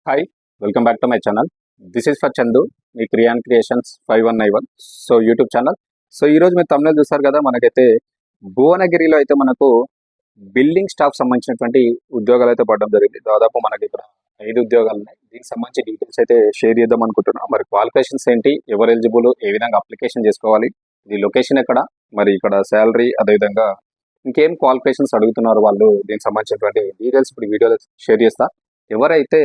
Hi, welcome back to my channel. This is for Chandu, మీ క్రియాన్ creations 5191. So YouTube channel. So ఈరోజు మీరు తమిళ చూస్తారు కదా, మనకైతే భువనగిరిలో అయితే మనకు బిల్డింగ్ స్టాఫ్ సంబంధించినటువంటి ఉద్యోగాలు అయితే పడడం జరిగింది. దాదాపు మనకి ఇక్కడ 5 ఉద్యోగాలు ఉన్నాయి. దీనికి సంబంధించి డీటెయిల్స్ అయితే షేర్ చేద్దాం అనుకుంటున్నాం. మరి క్వాలిఫికేషన్స్ ఏంటి, ఎవరు ఎలిజిబుల్, ఏ విధంగా అప్లికేషన్ చేసుకోవాలి, ఇది లొకేషన్ ఎక్కడ, మరి ఇక్కడ శాలరీ, అదేవిధంగా ఇంకేం క్వాలిఫికేషన్స్ అడుగుతున్నారు వాళ్ళు, దీనికి సంబంధించినటువంటి డీటెయిల్స్ ఇప్పుడు వీడియోలో షేర్ చేస్తా. ఎవరైతే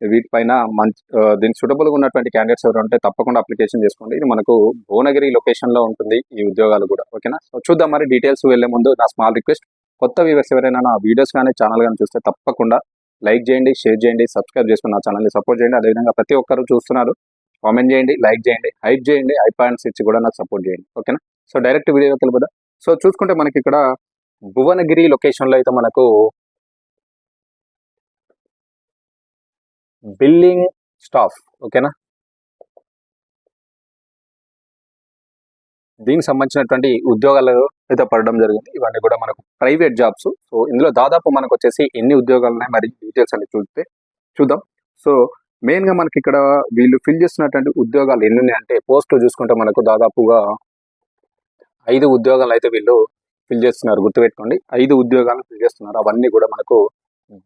వీటిపైన మంచి దీనికి సూటబుల్గా ఉన్నటువంటి క్యాండిడేట్స్ ఎవరు ఉంటే తప్పకుండా అప్లికేషన్ చేసుకోండి. ఇది మనకు భువనగిరి లొకేషన్లో ఉంటుంది ఈ ఉద్యోగాలు కూడా. ఓకేనా? సో చూద్దాం. మరి డీటెయిల్స్ వెళ్లే ముందు నా స్మాల్ రిక్వెస్ట్, కొత్త వ్యూవర్స్ ఎవరైనా నా వీడియోస్ కానీ ఛానల్ కానీ చూస్తే తప్పకుండా లైక్ చేయండి, షేర్ చేయండి, సబ్స్క్రైబ్ చేసుకుని నా ఛానల్ని సపోర్ట్ చేయండి. అదేవిధంగా ప్రతి ఒక్కరు చూస్తున్నారు, కామెంట్ చేయండి, లైక్ చేయండి, హైప్ చేయండి, హై పాయింట్స్ ఇచ్చి కూడా నాకు సపోర్ట్ చేయండి. ఓకేనా? సో డైరెక్ట్ వీడియోకి వెళ్ళిపోదా. సో చూసుకుంటే మనకి ఇక్కడ భువనగిరి లొకేషన్లో అయితే మనకు బిల్డింగ్ స్టాఫ్, ఓకేనా, దీనికి సంబంధించినటువంటి ఉద్యోగాలు అయితే పడడం జరిగింది. ఇవన్నీ కూడా మనకు ప్రైవేట్ జాబ్స్. సో ఇందులో దాదాపు మనకు వచ్చేసి ఎన్ని ఉద్యోగాలు ఉన్నాయి, మరి డీటెయిల్స్ అన్ని చూద్దాం. సో మెయిన్గా మనకి ఇక్కడ వీళ్ళు ఫిల్ చేస్తున్నటువంటి ఉద్యోగాలు ఎన్ని ఉన్నాయి అంటే, పోస్టులు చూసుకుంటే మనకు దాదాపుగా 5 ఉద్యోగాలు అయితే వీళ్ళు ఫిల్ చేస్తున్నారు. గుర్తుపెట్టుకోండి, 5 ఉద్యోగాలు ఫిల్ చేస్తున్నారు. అవన్నీ కూడా మనకు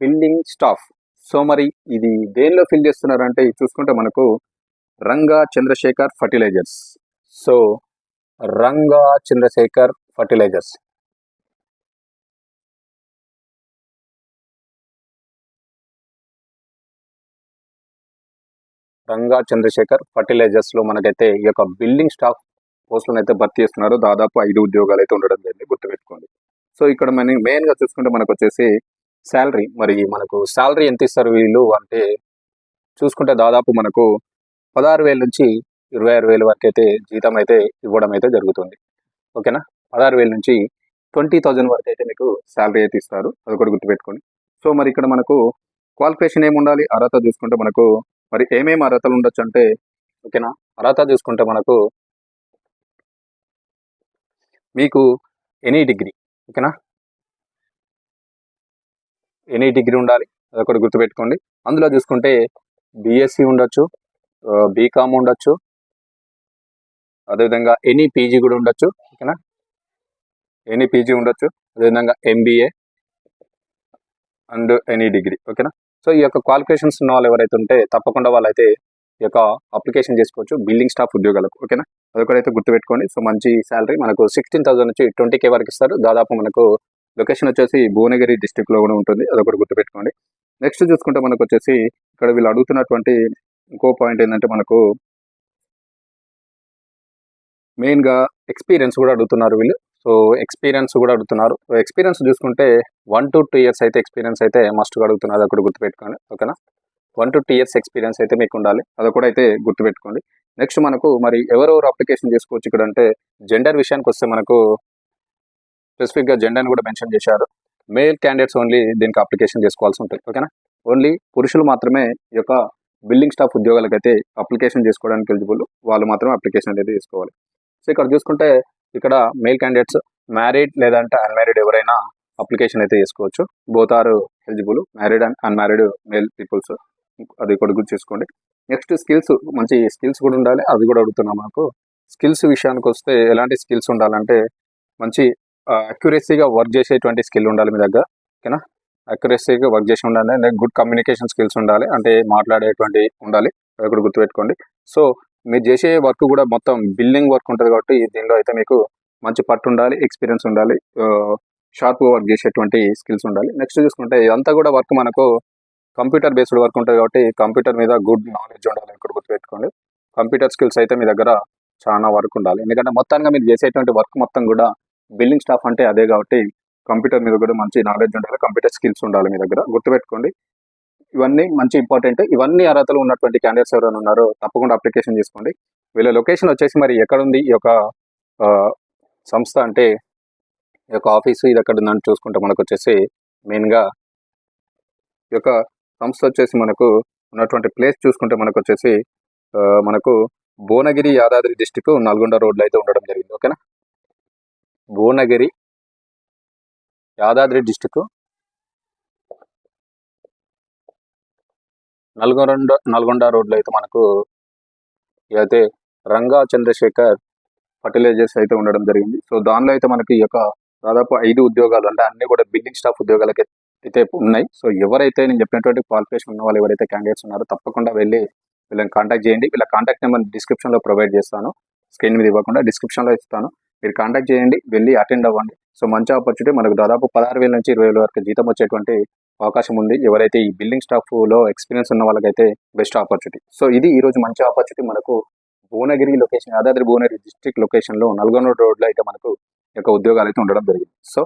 బిల్డింగ్ స్టాఫ్. సో మరి ఇది దేనిలో ఫిల్ చేస్తున్నారు అంటే, చూసుకుంటే మనకు Ranga Chandrasekhar fertilizers. So Ranga Chandrasekhar fertilizers, Ranga Chandrasekhar fertilizers లో మనకైతే ఈ యొక్క బిల్డింగ్ స్టాఫ్ పోస్టులను అయితే భర్తీ చేస్తున్నారు. దాదాపు 5 ఉద్యోగాలు అయితే ఉండడం జరిగింది. గుర్తుపెట్టుకోండి. సో ఇక్కడ మెయిన్ గా చూసుకుంటే మనకు వచ్చేసి శాలరీ, మరి మనకు శాలరీ ఎంత ఇస్తారు వీళ్ళు అంటే, చూసుకుంటే దాదాపు మనకు 16,000 నుంచి 26,000 వరకు అయితే జీతం అయితే ఇవ్వడం అయితే జరుగుతుంది. ఓకేనా? 16,000 నుంచి 20,000 వరకు అయితే మీకు శాలరీ అయితే ఇస్తారు. అది కూడా గుర్తుపెట్టుకోండి. సో మరి ఇక్కడ మనకు క్వాలిఫికేషన్ ఏమి ఉండాలి, అర్హత చూసుకుంటే మనకు మరి ఏమేమి అర్హతలు ఉండొచ్చు అంటే, ఓకేనా, అర్హత చూసుకుంటే మనకు మీకు ఎనీ డిగ్రీ, ఓకేనా, ఎనీ డిగ్రీ ఉండాలి. అది కూడా గుర్తుపెట్టుకోండి. అందులో చూసుకుంటే బీఎస్సీ ఉండొచ్చు, బీకామ్ ఉండొచ్చు, అదేవిధంగా ఎనీ పీజీ కూడా ఉండొచ్చు. ఓకేనా? ఎనీ పీజీ ఉండొచ్చు, అదేవిధంగా ఎంబీఏ అండ్ ఎనీ డిగ్రీ. ఓకేనా? సో ఈ యొక్క క్వాలిఫికేషన్స్ ఉన్న వాళ్ళు ఎవరైతే ఉంటే తప్పకుండా వాళ్ళైతే ఈ యొక్క అప్లికేషన్ చేసుకోవచ్చు బిల్డింగ్ స్టాఫ్ ఉద్యోగాలకు. ఓకేనా? అదొకటైతే గుర్తుపెట్టుకోండి. సో మంచి శాలరీ మనకు 16,000 నుంచి 20K వరకు ఇస్తారు. దాదాపు మనకు లొకేషన్ వచ్చేసి భువనగిరి డిస్టిక్ లో కూడా ఉంటుంది. అదొకటి గుర్తుపెట్టుకోండి. నెక్స్ట్ చూసుకుంటే మనకు వచ్చేసి ఇక్కడ వీళ్ళు అడుగుతున్నటువంటి ఇంకో పాయింట్ ఏంటంటే, మనకు మెయిన్గా ఎక్స్పీరియన్స్ కూడా అడుగుతున్నారు వీళ్ళు. సో ఎక్స్పీరియన్స్ కూడా అడుగుతున్నారు. ఎక్స్పీరియన్స్ చూసుకుంటే 1 to 2 years అయితే ఎక్స్పీరియన్స్ అయితే మస్ట్గా అడుగుతున్నారు. అది కూడా గుర్తుపెట్టుకోండి. ఓకేనా? 1 to 2 years ఎక్స్పీరియన్స్ అయితే మీకు ఉండాలి. అది కూడా అయితే గుర్తుపెట్టుకోండి. నెక్స్ట్ మనకు మరి ఎవరెవరు అప్లికేషన్ చేసుకోవచ్చు ఇక్కడ అంటే, జెండర్ విషయానికి వస్తే మనకు స్పెసిఫిక్గా జెండర్ని కూడా మెన్షన్ చేశారు. మేల్ క్యాండిడేట్స్ ఓన్లీ దీనికి అప్లికేషన్ చేసుకోవాల్సి ఉంటుంది. ఓకేనా? ఓన్లీ పురుషులు మాత్రమే ఈ యొక్క బిల్డింగ్ స్టాఫ్ ఉద్యోగాలకైతే అప్లికేషన్ చేసుకోవడానికి ఎలిజిబుల్. వాళ్ళు మాత్రమే అప్లికేషన్ అనేది చేసుకోవాలి. సో ఇక్కడ చూసుకుంటే ఇక్కడ మేల్ క్యాండిడేట్స్ మ్యారీడ్ లేదంటే అన్మ్యారీడ్ ఎవరైనా అప్లికేషన్ అయితే చేసుకోవచ్చు. Both are eligible, married and unmarried male peoples. అది కూడా గుర్తు చేసుకోండి. నెక్స్ట్ స్కిల్స్, మంచి స్కిల్స్ కూడా ఉండాలి. అది కూడా అడుగుతున్నాం. మనకు స్కిల్స్ విషయానికి వస్తే ఎలాంటి స్కిల్స్ ఉండాలంటే, మంచి అక్యురసీగా వర్క్ చేసేటువంటి స్కిల్ ఉండాలి మీ దగ్గర. ఓకేనా? అక్యురసీగా వర్క్ చేసి ఉండాలి. గుడ్ కమ్యూనికేషన్ స్కిల్స్ ఉండాలి, అంటే మాట్లాడేటువంటి ఉండాలి. అది కూడా గుర్తుపెట్టుకోండి. సో మీరు చేసే వర్క్ కూడా మొత్తం బిల్డింగ్ వర్క్ ఉంటుంది కాబట్టి దీనిలో అయితే మీకు మంచి పట్టు ఉండాలి, ఎక్స్పీరియన్స్ ఉండాలి, షార్ప్గా వర్క్ చేసేటువంటి స్కిల్స్ ఉండాలి. నెక్స్ట్ చూసుకుంటే ఇదంతా కూడా వర్క్ మనకు కంప్యూటర్ బేస్డ్ వర్క్ ఉంటుంది కాబట్టి కంప్యూటర్ మీద గుడ్ నాలెడ్జ్ ఉండాలి. ఇక్కడ గుర్తుపెట్టుకోండి. కంప్యూటర్ స్కిల్స్ అయితే మీ దగ్గర చాలా వర్క్ ఉండాలి. ఎందుకంటే మొత్తంగా మీరు చేసేటువంటి వర్క్ మొత్తం కూడా బిల్డింగ్ స్టాఫ్ అంటే అదే కాబట్టి కంప్యూటర్ మీద కూడా మంచి నాలెడ్జ్ ఉండాలి, కంప్యూటర్ స్కిల్స్ ఉండాలి మీ దగ్గర. గుర్తుపెట్టుకోండి. ఇవన్నీ మంచి ఇంపార్టెంట్. ఇవన్నీ అర్హతలు ఉన్నటువంటి క్యాండిడేట్స్ ఎవరైనా ఉన్నారో తప్పకుండా అప్లికేషన్ చేసుకోండి. వీళ్ళ లొకేషన్ వచ్చేసి మరి ఎక్కడ ఉంది ఈ యొక్క సంస్థ అంటే, ఈ యొక్క ఆఫీసు ఇది ఎక్కడ ఉందని చూసుకుంటే మనకు వచ్చేసి మెయిన్గా ఈ యొక్క సంస్థ వచ్చేసి మనకు ఉన్నటువంటి ప్లేస్ చూసుకుంటే మనకు వచ్చేసి మనకు భువనగిరి యాదాద్రి డిస్టిక్ నల్గొండ రోడ్లో అయితే ఉండడం జరిగింది. ఓకేనా? భువనగిరి యాదాద్రి డిస్టిక్ నల్గొండ రోడ్లో అయితే మనకు అయితే రంగా చంద్రశేఖర్ ఫర్టిలైజర్స్ అయితే ఉండడం జరిగింది. సో దానిలో అయితే మనకి ఈ యొక్క దాదాపు 5 ఉద్యోగాలు అంటే అన్ని కూడా బిల్డింగ్ స్టాఫ్ ఉద్యోగాలకి అయితే ఉన్నాయి. సో ఎవరైతే నేను చెప్పినటువంటి క్వాలిఫికేషన్ ఉన్న వాళ్ళు ఎవరైతే క్యాండిడేట్స్ ఉన్నారో తప్పకుండా వెళ్ళి వీళ్ళని కాంటాక్ట్ చేయండి. వీళ్ళ కాంటాక్ట్ నెంబర్ డిస్క్రిప్షన్లో ప్రొవైడ్ చేస్తాను, స్క్రీన్ మీద ఇవ్వకుండా డిస్క్రిప్షన్లో ఇస్తాను. మీరు కాంటాక్ట్ చేయండి, వెళ్ళి అటెండ్ అవ్వండి. సో మంచి ఆపర్చునిటీ, మనకు దాదాపు 16,000 నుంచి 20,000 వరకు జీతం వచ్చేటువంటి అవకాశం ఉంది. ఎవరైతే ఈ బిల్డింగ్ స్టాఫ్లో ఎక్స్పీరియన్స్ ఉన్న వాళ్ళకైతే బెస్ట్ ఆపర్చునిటీ. సో ఇది ఈ రోజు మంచి ఆపర్చునిటీ మనకు భువనగిరి లొకేషన్, యాదాద్రి భువనగిరి డిస్ట్రిక్ట్ లొకేషన్లో నల్గొండ రోడ్లో అయితే మనకు యొక్క ఉద్యోగాలు అయితే ఉండడం జరిగింది. సో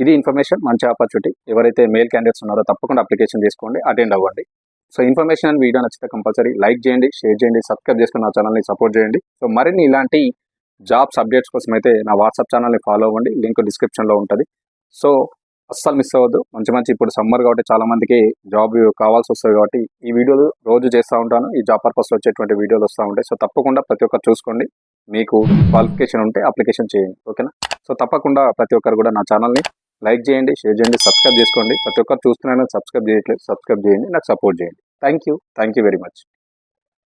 ఇది ఇన్ఫర్మేషన్, మంచి ఆపర్చునిటీ. ఎవరైతే మేల్ క్యాండిడేట్స్ ఉన్నారో తప్పకుండా అప్లికేషన్ తీసుకోండి, అటెండ్ అవ్వండి. సో ఇన్ఫర్మేషన్ అండ్ వీడియో నచ్చితే కంపల్సరీ లైక్ చేయండి, షేర్ చేయండి, సబ్స్క్రైబ్ చేసుకుని నా ఛానల్ని సపోర్ట్ చేయండి. సో మరిన్ని ఇలాంటి జాబ్స్ అప్డేట్స్ కోసం అయితే నా వాట్సాప్ ఛానల్ని ఫాలో అవ్వండి, లింక్ డిస్క్రిప్షన్లో ఉంటుంది. సో అస్సలు మిస్ అవ్వద్దు. మంచి ఇప్పుడు సమ్మర్ కాబట్టి చాలా మందికి జాబ్ కావాల్సి వస్తుంది కాబట్టి ఈ వీడియోలు రోజు చేస్తూ ఉంటాను. ఈ జాబ్ పర్పస్లో వచ్చేటువంటి వీడియోలు వస్తూ ఉంటాయి. సో తప్పకుండా ప్రతి ఒక్కరు చూసుకోండి, మీకు క్వాలిఫికేషన్ ఉంటే అప్లికేషన్ చేయండి, ఓకేనా. సో తప్పకుండా ప్రతి ఒక్కరు కూడా నా ఛానల్ని లైక్ చేయండి, షేర్ చేయండి, సబ్స్క్రైబ్ చేసుకోండి. ప్రతి ఒక్కరు చూస్తున్నాను, సబ్స్క్రైబ్ చేయట్లేదు, సబ్స్క్రైబ్ చేయండి, నాకు సపోర్ట్ చేయండి. Thank you very much.